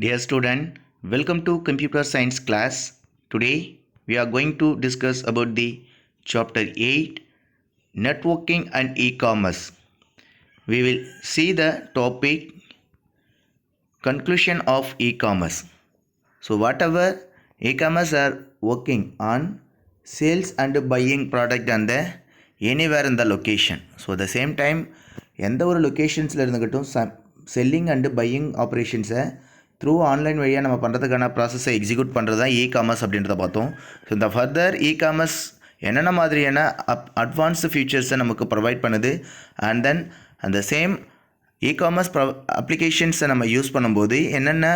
Dear student, welcome to computer science class. Today we are going to discuss about the chapter 8 networking and e-commerce. We will see the topic conclusion of e-commerce. So whatever e-commerce are working on sales and buying product and the anywhere in the location. So the same time எந்த ஒரு லொக்கேஷன்ஸில் இருந்துக்கிட்டும் selling and buying ஆப்ரேஷன்ஸை through online வழியாக நம்ம பண்ணுறதுக்கான ப்ராசஸை execute பண்ணுறது தான் இ-காமர்ஸ் அப்படின்றத பார்த்தோம். ஸோ இந்த ஃபர்தர் இ-காமர்ஸ் என்னென்ன மாதிரியான அட்வான்ஸ்டு ஃபீச்சர்ஸை நமக்கு ப்ரொவைட் பண்ணுது அண்ட் தென் அந்த சேம் இ-காமர்ஸ் அப்ளிகேஷன்ஸை நம்ம யூஸ் பண்ணும்போது என்னென்ன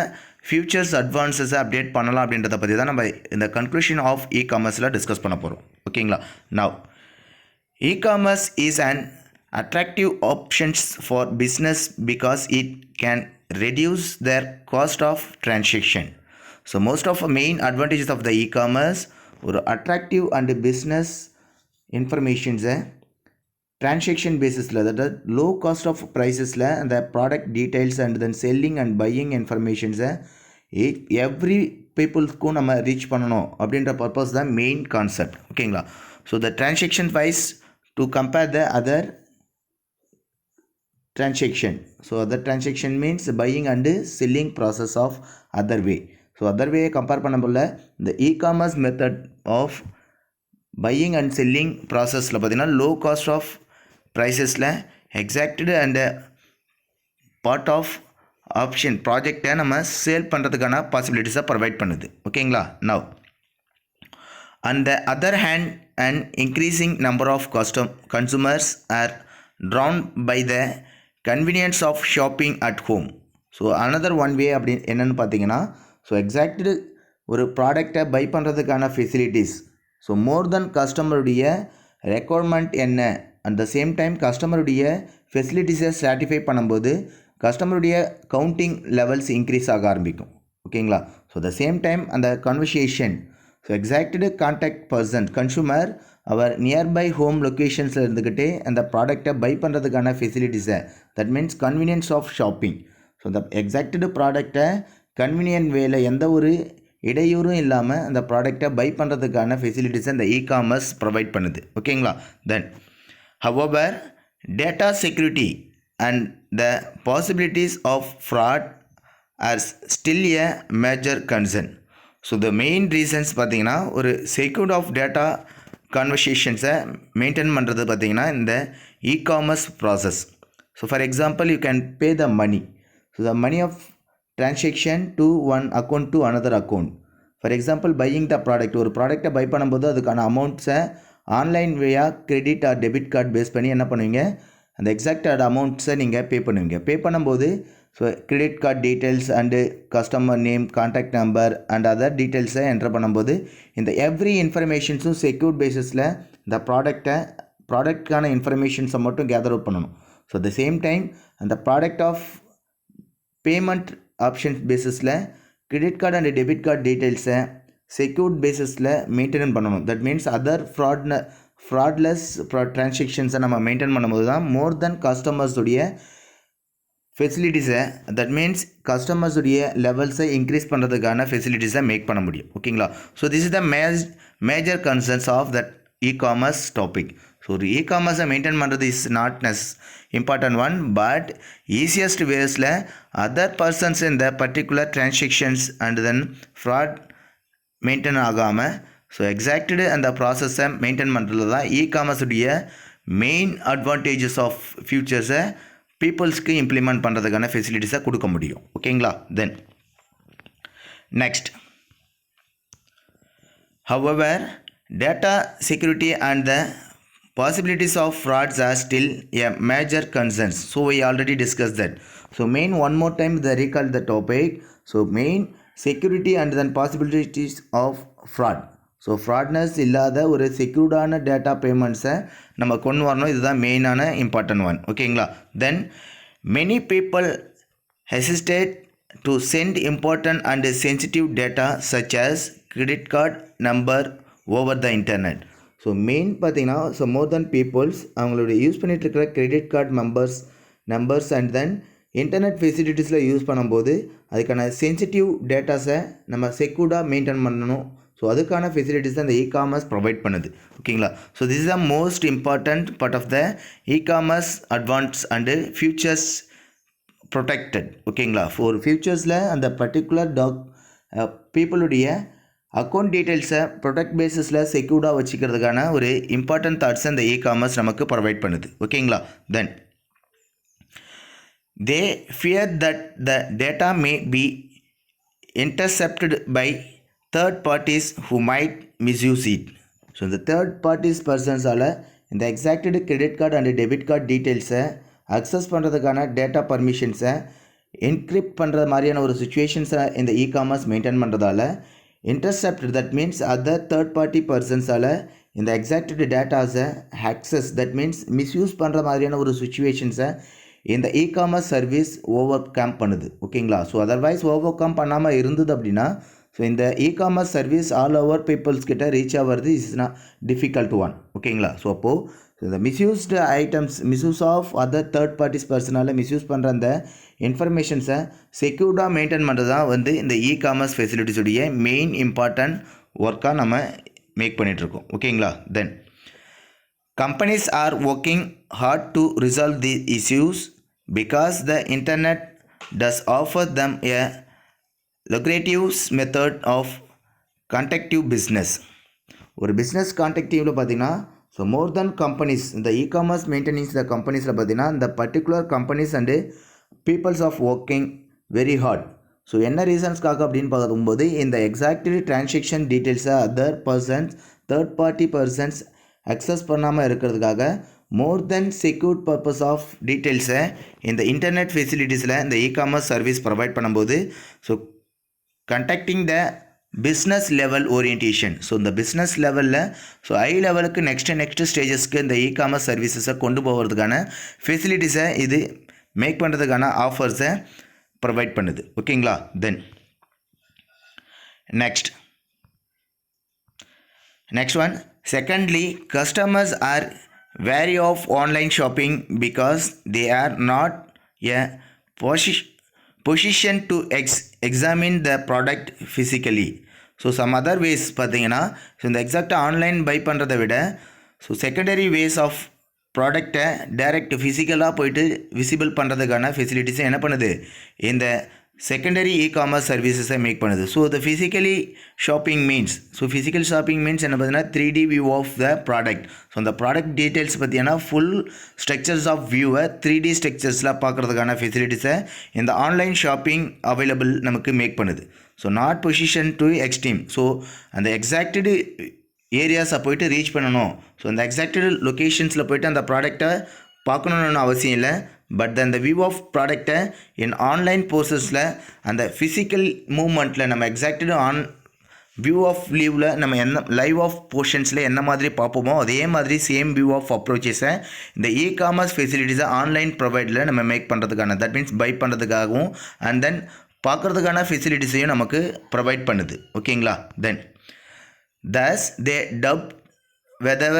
ஃபியூச்சர்ஸ் அட்வான்ஸஸை அப்டேட் பண்ணலாம் அப்படின்றத பற்றி தான் நம்ம இந்த கன்க்ளூஷன் ஆஃப் இ-காமர்ஸில் டிஸ்கஸ் பண்ண போகிறோம். ஓகேங்களா? Now e-commerce is an attractive options for business because it can reduce their cost of transaction. So most of the main advantages of the e-commerce or attractive and business information transaction basis that low cost of prices and the product details and then selling and buying information every people ku nama reach பண்ணனும் அப்படின்ற purpose தான் main concept. ஓகேங்களா? So the transaction wise to compare the other transaction. So other transaction means buying and selling process of other way. So other way compare பண்ணம்போல the e-commerce method of buying and selling processல பார்த்தீங்கன்னா low cost of pricesல exacted and part of option project நம்ம sale பண்ணுறதுக்கான பாசிபிலிட்டிஸை provide பண்ணுது. ஓகேங்களா? Now on the other hand an increasing number of consumers are drawn by the convenience of shopping at home. So another one way அப்படி என்னென்னு பார்த்தீங்கன்னா so exact ஒரு ப்ராடக்டை buy பண்ணுறதுக்கான ஃபெசிலிட்டிஸ் ஸோ மோர் தென் கஸ்டமருடைய requirement என்ன at the same time கஸ்டமருடைய ஃபெசிலிட்டிஸை சாட்டிஃபை பண்ணும்போது கஸ்டமருடைய கவுண்டிங் லெவல்ஸ் இன்க்ரீஸ் ஆக ஆரம்பிக்கும். ஓகேங்களா? ஸோ த சேம் டைம் அந்த conversation so exact contact person consumer அவர் நியர்பை ஹோம் லொக்கேஷன்ஸில் இருந்துக்கிட்டே அந்த ப்ராடக்டை பை பண்ணுறதுக்கான ஃபெசிலிட்டிஸை that means convenience of shopping. So அந்த எக்ஸாக்டு ப்ராடக்டை கன்வீனியன்ட் வேல எந்த ஒரு இடையூறும் இல்லாமல் அந்த ப்ராடக்டை பை பண்ணுறதுக்கான ஃபெசிலிட்டிஸை இந்த இ-காமர்ஸ் ப்ரொவைட் பண்ணுது. ஓகேங்களா? Then however data security and the possibilities of fraud are still a major concern. So the main reasons பார்த்தீங்கன்னா ஒரு செக்யூர்ட் ஆஃப் டேட்டா கான்வர்சேஷன்ஸை மெயின்டைன் பண்ணுறது பார்த்திங்கன்னா இந்த e-commerce process. So for example you can pay the money. So the money of transaction to one account to another account. For example buying the product ஒரு ப்ராடக்டை buy பண்ணும்போது அதுக்கான அமௌண்ட்ஸை online வேயாக credit or debit card base பண்ணி என்ன பண்ணுவீங்க அந்த எக்ஸாக்ட் அமௌண்ட்ஸை நீங்கள் பே பண்ணுவீங்க. பே பண்ணும்போது so credit card details and customer name contact number and other டீட்டெயில்ஸை என்ட்ரு பண்ணும்போது இந்த எவ்ரி இன்ஃபர்மேஷன்ஸும் செக்யூர்ட் பேஸிஸில் இந்த ப்ராடக்ட்கான இன்ஃபர்மேஷன்ஸை மட்டும் கேதர் அவுட் பண்ணணும். ஸோ த சேம் டைம் அந்த ப்ராடக்ட் ஆஃப் பேமெண்ட் ஆப்ஷன்ஸ் பேஸிஸில் credit card and debit card டீட்டெயில்ஸை செக்யூர்ட் பேஸிஸில் மெயின்டைன் பண்ணணும். தட் மீன்ஸ் அதர் ஃப்ராட்லெஸ் ட்ரான்சாக்ஷன்ஸை நம்ம மெயின்டைன் பண்ணும்போது தான் மோர் தென் கஸ்டமர்ஸுடைய ஃபெசிலிட்டிஸை தட் மீன்ஸ் கஸ்டமர்ஸுடைய லெவல்ஸை இன்க்ரீஸ் பண்ணுறதுக்கான ஃபெசிலிட்டிஸை மேக் பண்ண முடியும். ஓகேங்களா? So this is the major concerns of that e-commerce topic. So ஒரு இ-காமர்ஸை மெயின்டைன் பண்ணுறது is not important one but easiest வேஸில் அதர் பர்சன்ஸ் இந்த particular transactions and then fraud maintain ஆகாமல் ஸோ எக்ஸாக்டு அந்த ப்ராசஸை மெயின்டைன் பண்ணுறது தான் இ-காமர்ஸுடைய மெயின் அட்வான்டேஜஸ் ஆஃப் ஃபியூச்சர்ஸை பீப்புள்ஸ்க்கு இம்ப்ளிமெண்ட் பண்ணுறதுக்கான ஃபெசிலிட்டிஸை கொடுக்க முடியும். ஓகேங்களா? Then next however data security and the possibilities of frauds are still a major concerns. So we already discussed that. So main one more time the recall the topic. So main security and then possibilities of fraud. So fraudness இல்லாத ஒரு செக்யூர்டான data பேமெண்ட்ஸை நம்ம கொண்டு வரணும். இதுதான் மெயினான important one. ஓகேங்களா? Then many people hesitate to send important and sensitive data such as credit card number over the internet. So main பார்த்தீங்கன்னா so more then peoples அவங்களுடைய யூஸ் பண்ணிகிட்டு இருக்கிற credit card numbers and then internet ஃபெசிலிட்டிஸில் use பண்ணும்போது அதுக்கான sensitive டேட்டாஸை நம்ம செக்யூர்டாக மெயின்டைன் பண்ணணும். ஸோ அதுக்கான ஃபெசிலிட்டிஸ் தான் இந்த இ-காமர்ஸ் ப்ரொவைட் பண்ணுது. ஓகேங்களா. So this is the most important part of the e-commerce advance and features protected. ஓகேங்களா. ஒரு ஃபியூச்சர்ஸில் அந்த பர்டிகுலர் பீப்புளுடைய அக்கௌண்ட் டீட்டெயில்ஸை ப்ரொடெக்ட் பேசிஸில் செக்யூர்டாக வச்சுக்கிறதுக்கான ஒரு இம்பார்ட்டன்ட் தாட்ஸை இந்த இ-காமர்ஸ் நமக்கு ப்ரொவைட் பண்ணுது. ஓகேங்களா. தென் they fear that the data may be intercepted by third parties who might misuse it. So இந்த தேர்ட் பார்ட்டிஸ் பர்சன்ஸால் இந்த exacted credit card and debit card டீட்டெயில்ஸை அக்சஸ் பண்ணுறதுக்கான டேட்டா பர்மிஷன்ஸை என்கிரிப்ட் பண்ணுற மாதிரியான ஒரு சுச்சுவேஷன்ஸை இந்த இ-காமர்ஸ் மெயின்டைன் பண்ணுறதால intercept that means other third party பர்சன்ஸால் இந்த எக்ஸாக்டட் டேட்டாஸை ஆக்சஸ் தட் மீன்ஸ் மிஸ்யூஸ் பண்ணுற மாதிரியான ஒரு சுச்சுவேஷன்ஸை இந்த இ-காமர்ஸ் சர்வீஸ் ஓவர் கம் பண்ணுது. ஓகேங்களா. ஸோ அதர்வைஸ் ஓவர் கம் பண்ணாமல் இருந்தது அப்படின்னா ஸோ இந்த e-commerce service all over peoples கிட்ட ரீச் ஆகிறது இஸ் நாட் டிஃபிகல்ட் ஒன். ஓகேங்களா. ஸோ அப்போது இந்த misused items misuse of other third parties பர்சனால் மிஸ்யூஸ் பண்ணுற அந்த இன்ஃபர்மேஷன்ஸை செக்யூர்டாக மெயின்டைன் பண்ணுறது தான் இந்த இ-காமர்ஸ் ஃபெசிலிட்டிஸுடைய மெயின் இம்பார்ட்டன்ட் ஒர்க்காக நம்ம மேக் பண்ணிகிட்ருக்கோம். ஓகேங்களா. தென் companies are working hard to resolve these issues because the internet does offer them a lucrative method of contactive business. ஒரு பிஸ்னஸ் கான்டாக்டிவில் பார்த்தீங்கன்னா ஸோ மோர் தென் கம்பெனிஸ் இந்த இ-காமர்ஸ் மெயின்டெனன்ஸ் இந்த கம்பெனிஸில் பார்த்தீங்கன்னா இந்த particular companies and peoples of working very hard. So என்ன ரீசன்ஸ்க்காக அப்படின்னு பார்க்கும்போது இந்த எக்ஸாக்ட்லி டிரான்சாக்ஷன் டீட்டெயில்ஸை other persons third party persons access பண்ணாமல் இருக்கிறதுக்காக more then secured purpose of டீட்டெயில்ஸை இந்த இன்டர்நெட் ஃபெசிலிட்டிஸில் இந்த இ-காமர்ஸ் சர்வீஸ் ப்ரொவைட் பண்ணும்போது so conducting the business level orientation. So இந்த பிஸ்னஸ் லெவலில் ஸோ ஹை லெவலுக்கு நெக்ஸ்ட் ஸ்டேஜஸ்க்கு இந்த இ-காமர்ஸ் சர்வீசஸை கொண்டு போகிறதுக்கான ஃபெசிலிட்டிஸை இது மேக் பண்ணுறதுக்கான ஆஃபர்ஸை ப்ரொவைட் பண்ணுது. ஓகேங்களா. தென் next one, secondly, customers are wary of online shopping because they are not a position to examine the product physically. So some other ways பார்த்தீங்கன்னா ஸோ இந்த எக்ஸாக்டாக ஆன்லைன் பை பண்ணுறதை விட ஸோ செகண்டரி வேஸ் ஆஃப் ப்ராடக்டை direct ஃபிசிக்கலாக போயிட்டு visible பண்ணுறதுக்கான ஃபெசிலிட்டிஸை என்ன பண்ணுது இந்த செகண்டரி இ-காமர்ஸ் சர்வீசஸை மேக் பண்ணுது. So the physically shopping means physical shopping means என்ன பார்த்தீங்கன்னா 3D view of the product. So அந்த ப்ராடக்ட் டீட்டெயில்ஸ் பார்த்தீங்கன்னா ஃபுல் ஸ்ட்ரக்சர்ஸ் ஆஃப் வியூவை 3D ஸ்ட்ரக்சர்ஸில் பார்க்குறதுக்கான ஃபெசிலிட்டிஸை இந்த ஆன்லைன் ஷாப்பிங் அவைலபிள் நமக்கு மேக் பண்ணுது. So not position to extreme. So அந்த எக்ஸாக்டடு ஏரியாஸை போய்ட்டு ரீச் பண்ணணும். ஸோ அந்த எக்ஸாக்டடு லொக்கேஷன்ஸில் போய்ட்டு அந்த ப்ராடக்டை பார்க்கணுன்னு அவசியம் இல்லை. பட் அந்த வியூ ஆஃப் ப்ராடக்டை இன் ஆன்லைன் ப்ரோசஸில் அந்த ஃபிசிக்கல் மூமெண்ட்டில் நம்ம எக்ஸாக்டடு வியூ ஆஃப் லீவில் நம்ம என்ன லைவ் ஆஃப் போர்ஷன்ஸில் என்ன மாதிரி பார்ப்போமோ அதே மாதிரி சேம் வியூ ஆஃப் அப்ரோச்சஸை இந்த இ-காமர்ஸ் ஃபெசிலிட்டிஸை ஆன்லைன் ப்ரொவைடில் நம்ம மேக் பண்ணுறதுக்கான தட் மீன்ஸ் பை பண்ணுறதுக்காகவும் அண்ட் தென் பார்க்குறதுக்கான ஃபெசிலிட்டிஸையும் நமக்கு ப்ரொவைட் பண்ணுது. ஓகேங்களா. Then thus they doubt whether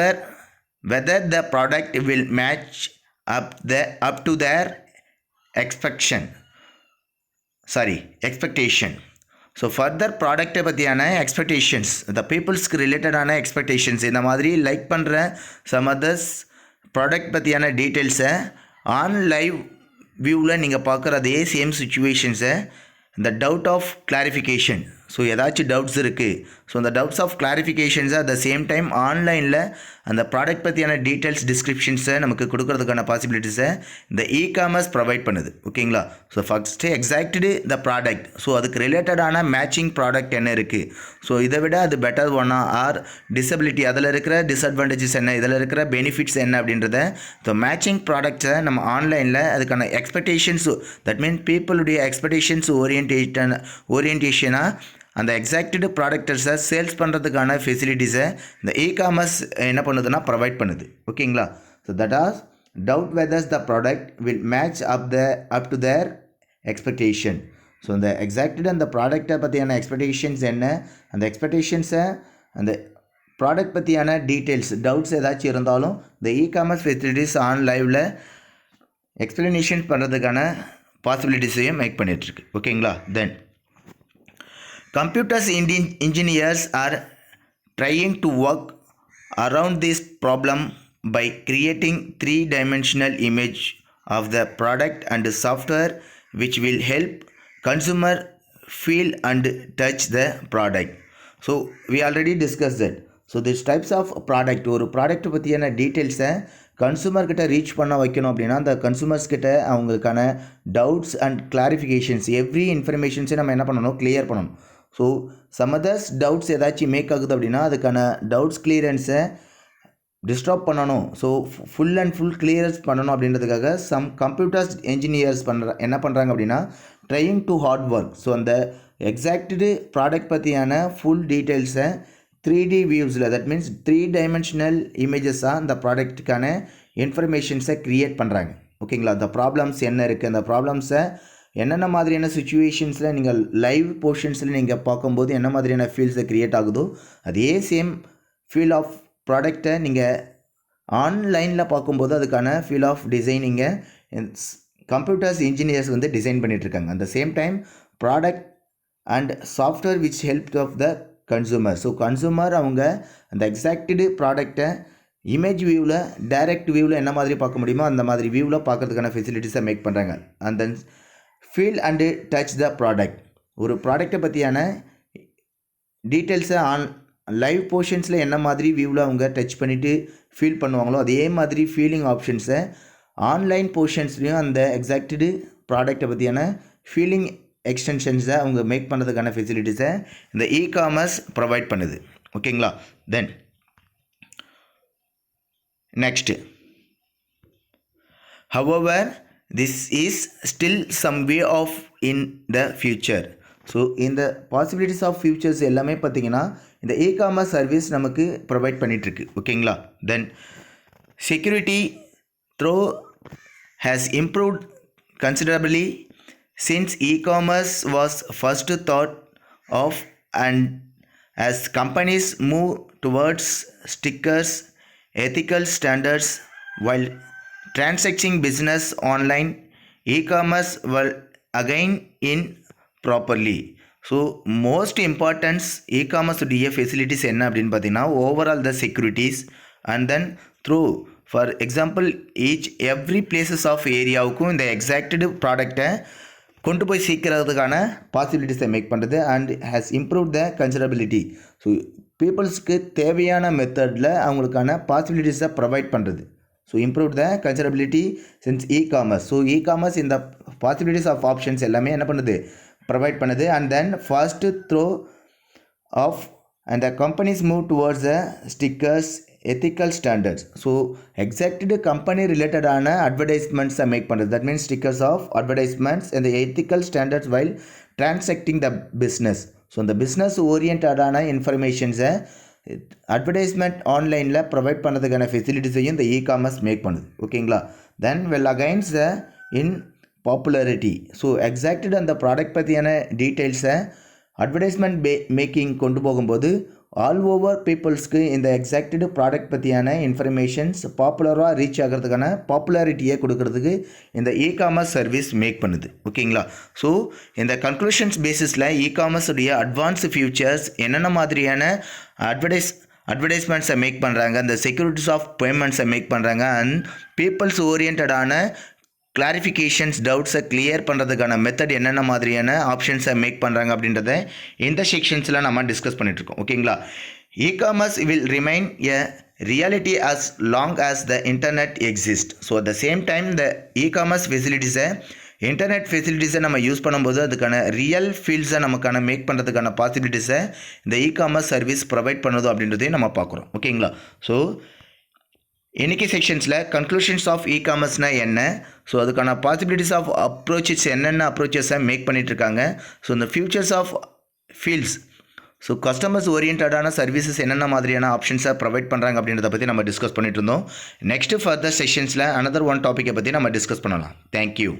the product will match up to their expectation. So further ப்ராடக்டை பற்றியான எக்ஸ்பெக்டேஷன்ஸ் இந்த பீப்புள்ஸ்க்கு ரிலேட்டடான எக்ஸ்பெக்டேஷன்ஸ் இந்த மாதிரி லைக் பண்ணுற சம் அதர்ஸ் ப்ராடக்ட் பற்றியான டீட்டெயில்ஸை ஆன் லைவ் வியூவில் நீங்கள் பார்க்குற அதே சேம் சுச்சுவேஷன்ஸை இந்த டவுட் ஆஃப் கிளாரிஃபிகேஷன். ஸோ ஏதாச்சும் டவுட்ஸ் இருக்குது. ஸோ அந்த டவுட்ஸ் ஆஃப் கிளாரிஃபிகேஷன்ஸை அட் த சேம் டைம் ஆன்லைனில் அந்த ப்ராடக்ட் பற்றியான டீட்டெயில்ஸ் டிஸ்கிரிப்ஷன்ஸை நமக்கு கொடுக்கறதுக்கான பாசிபிலிட்டிஸை இந்த இ-காமர்ஸ் ப்ரொவைட் பண்ணுது. ஓகேங்களா. So first exact the product. So அதுக்கு ரிலேட்டடான மேட்சிங் ப்ராடக்ட் என்ன இருக்குது. ஸோ இதை விட அது பெட்டர் ஒன்னா ஆர் டிசபிலிட்டி அதில் இருக்கிற டிஸ்அட்வான்டேஜஸ் என்ன இதில் இருக்கிற பெனிஃபிட்ஸ் என்ன அப்படின்றத ஸோ மேட்சிங் ப்ராடக்ட்ஸை நம்ம ஆன்லைனில் அதுக்கான எக்ஸ்பெக்டேஷன்ஸ் தட் மீன் பீப்புளுடைய எக்ஸ்பெக்டேஷன்ஸ் ஓரியன்டேஷனாக அந்த எக்ஸாக்டு ப்ராடக்டர்ஸை சேல்ஸ் பண்ணுறதுக்கான ஃபெசிலிட்டிஸை இந்த இ-காமர்ஸ் என்ன பண்ணுதுன்னா ப்ரொவைட் பண்ணுது. ஓகேங்களா. So that as doubt Weathers the product will match up to their expectation. So இந்த எக்ஸாக்டு அந்த ப்ராடக்டை பற்றியான எக்ஸ்பெக்டேஷன்ஸ் என்ன அந்த எக்ஸ்பெக்டேஷன்ஸை அந்த ப்ராடக்ட் பற்றியான டீட்டெயில்ஸ் டவுட்ஸ் ஏதாச்சும் இருந்தாலும் இந்த இ-காமர்ஸ் ஃபெசிலிட்டிஸ் ஆன் லைவில் எக்ஸ்ப்ளனேஷன் பண்ணுறதுக்கான பாசிபிலிட்டிஸையும் மேக் பண்ணிகிட்ருக்கு. ஓகேங்களா? தென் computers engineers are trying to work around this problem by creating three-dimensional image of the product and software which will help consumer feel and touch the product. So we already discussed that. So these types of product, ஒரு product பற்றியான டீட்டெயில்ஸை consumer கிட்ட reach பண்ண வைக்கணும் அப்படின்னா அந்த consumers கிட்ட அவங்களுக்கான டவுட்ஸ் அண்ட் கிளாரிஃபிகேஷன்ஸ் எவ்ரி இன்ஃபர்மேஷன்ஸை நம்ம என்ன பண்ணணும், கிளியர் பண்ணணும். ஸோ சம் அதர்ஸ் டவுட்ஸ் ஏதாச்சும் மேக் ஆகுது அப்படின்னா அதுக்கான டவுட்ஸ் கிளியரன்ஸை டிஸ்டர்ப் பண்ணணும். So full and full clearance பண்ணணும் அப்படின்றதுக்காக சம் கம்ப்யூட்டர்ஸ் என்ஜினியர்ஸ் என்ன பண்ணுறாங்க அப்படின்னா trying to hard work. So அந்த எக்ஸாக்டு ப்ராடக்ட் பற்றியான ஃபுல் டீட்டெயில்ஸை 3D வியூஸில், தட் மீன்ஸ் 3 டைமென்ஷனல் இமேஜஸாக அந்த ப்ராடக்ட்டுக்கான இன்ஃபர்மேஷன்ஸை க்ரியேட் பண்ணுறாங்க. ஓகேங்களா? அந்த ப்ராப்ளம்ஸ் என்ன இருக்குது, அந்த ப்ராப்ளம்ஸை என்னென்ன மாதிரியான சுச்சுவேஷன்ஸில் நீங்கள் லைவ் போர்ஷன்ஸில் நீங்கள் பார்க்கும்போது என்ன மாதிரியான ஃபீல்ஸை க்ரியேட் ஆகுதோ அதே சேம் ஃபீல் ஆஃப் ப்ராடக்டை நீங்கள் ஆன்லைனில் பார்க்கும்போது அதுக்கான ஃபீல் ஆஃப் டிசைன் இங்கே கம்ப்யூட்டர்ஸ் இன்ஜினியர்ஸ் வந்து டிசைன் பண்ணிகிட்ருக்காங்க. அந்த same time product and software which help of the consumer. So consumer அவங்க அந்த எக்ஸாக்டு ப்ராடக்டை இமேஜ் வியூவில், டைரக்ட் வியூவில் என்ன மாதிரி பார்க்க முடியுமோ அந்த மாதிரி வியூவில் பார்க்கறதுக்கான ஃபெசிலிட்டிஸை மேக் பண்ணுறாங்க. And then feel and touch the product. ஒரு ப்ராடக்டை பற்றியான டீட்டெயில்ஸை லைவ் போர்ஷன்ஸில் என்ன மாதிரி வியூவில் அவங்க டச் பண்ணிவிட்டு ஃபீல் பண்ணுவாங்களோ அதே மாதிரி ஃபீலிங் ஆப்ஷன்ஸை ஆன்லைன் போர்ஷன்ஸ்லையும் அந்த எக்ஸாக்டு ப்ராடக்டை பற்றியான ஃபீலிங் எக்ஸ்டென்ஷன்ஸை அவங்க மேக் பண்ணுறதுக்கான ஃபெசிலிட்டிஸை இந்த இ-காமர்ஸ் ப்ரொவைட் பண்ணுது. ஓகேங்களா? Then next, however this is still some way of in the future. So இந்த பாசிபிலிட்டிஸ் ஆஃப் ஃபியூச்சர்ஸ் எல்லாமே பார்த்திங்கன்னா இந்த இ-காமர்ஸ் சர்வீஸ் நமக்கு ப்ரொவைட் பண்ணிகிட்ருக்கு. ஓகேங்களா? Then security through has improved considerably since e-commerce was first thought of, and as companies move towards stickers, ethical standards while transacting business online, e-commerce will again in properly. So most importance e-commerce உடைய facilities என்ன அப்படின்னு பார்த்தீங்கன்னா overall the securities and then through for example every places of ஏரியாவுக்கும் இந்த exact ப்ராடக்டை கொண்டு போய் சீக்கிறதுக்கான பாசிபிலிட்டிஸை மேக் பண்ணுறது and has improve the considerability. So பீப்புள்ஸ்க்கு தேவையான மெத்தடில் அவங்களுக்கான பாசிபிலிட்டிஸை ப்ரொவைட் பண்ணுறது. So improve the considerability since e-commerce. So e-commerce இந்த பாசிபிலிட்டிஸ் ஆஃப் ஆப்ஷன்ஸ் எல்லாமே என்ன பண்ணுது, ப்ரொவைட் பண்ணுது. And then first throw of and the companies move towards the stickers, ethical standards. So exacted company related ஆன advertisements make பண்ணுறது. That means stickers of advertisements and the ethical standards while transacting the business. So இந்த business oriented ஆன informations advertisement ஆன்லைனில் provide பண்ணுறதுக்கான ஃபெசிலிட்டிஸையும் இந்த e-commerce make பண்ணுது. ஓகேங்களா? தென் well against த இன் popularity. So exacted அந்த ப்ராடக்ட் பற்றியான டீட்டெயில்ஸை அட்வர்டைஸ்மெண்ட் மேக்கிங் கொண்டு போகும்போது ஆல் ஓவர் பீப்புள்ஸ்க்கு இந்த எக்ஸாக்டு ப்ராடக்ட் பற்றியான இன்ஃபர்மேஷன்ஸ் பாப்புலராக ரீச் ஆகிறதுக்கான பாப்புலாரிட்டியை கொடுக்கறதுக்கு இந்த இ-காமர்ஸ் சர்வீஸ் மேக் பண்ணுது. ஓகேங்களா? ஸோ இந்த கன்க்ளூஷன்ஸ் பேசிஸில் இ-காமர்ஸ் உடைய அட்வான்ஸ் ஃபியூச்சர்ஸ் என்னென்ன மாதிரியான அட்வர்டைஸ்மெண்ட்ஸை மேக் பண்ணுறாங்க, அந்த செக்யூரிட்டிஸ் ஆஃப் பேமெண்ட்ஸை மேக் பண்ணுறாங்க அண்ட் பீப்புள்ஸ் ஓரியன்டான கிளாரிஃபிகேஷன்ஸ் டவுட்ஸை கிளியர் பண்ணுறதுக்கான மெத்தட் என்னென்ன மாதிரியான ஆப்ஷன்ஸை மேக் பண்ணுறாங்க அப்படின்றத இந்த செக்ஷன்ஸில் நம்ம டிஸ்கஸ் பண்ணிகிட்ருக்கோம். ஓகேங்களா? E-commerce will remain a reality as long as the internet exists. ஸோ at the same time the e-commerce ஃபெசிலிட்டிஸை இன்டர்நெட் ஃபெசிலிட்டிஸை நம்ம யூஸ் பண்ணும்போது அதுக்கான ரியல் ஃபீல்ட்ஸை நமக்கான மேக் பண்ணுறதுக்கான பாசிபிலிட்டிஸை இந்த இ-காமர்ஸ் சர்வீஸ் ப்ரொவைட் பண்ணுது அப்படின்றதையும் நம்ம பார்க்குறோம். ஓகேங்களா? ஸோ இன்றைக்கி செக்ஷன்ஸில் கன்க்ளூஷன்ஸ் ஆஃப் இ-காமர்ஸ்னால் என்ன, ஸோ அதுக்கான பாசிபிலிட்டிஸ் ஆஃப் அப்ரோச்சஸ் என்னென்ன அப்ரோச்சஸை மேக் பண்ணிகிட்ருக்காங்க, ஸோ இந்த futures of fields, so customers ஓரியன்டான சர்வீசஸ் என்னென்ன மாதிரியான ஆப்ஷன்ஸை ப்ரொவைட் பண்ணுறாங்க அப்படின்றத பற்றி நம்ம டிஸ்கஸ் பண்ணிட்டு இருந்தோம். நெக்ஸ்ட்டு ஃபர்தர் செஷன்ஸில் அனதர் ஒன் டாப்பிக்கை பற்றி நம்ம டிஸ்கஸ் பண்ணலாம். தேங்க்யூ.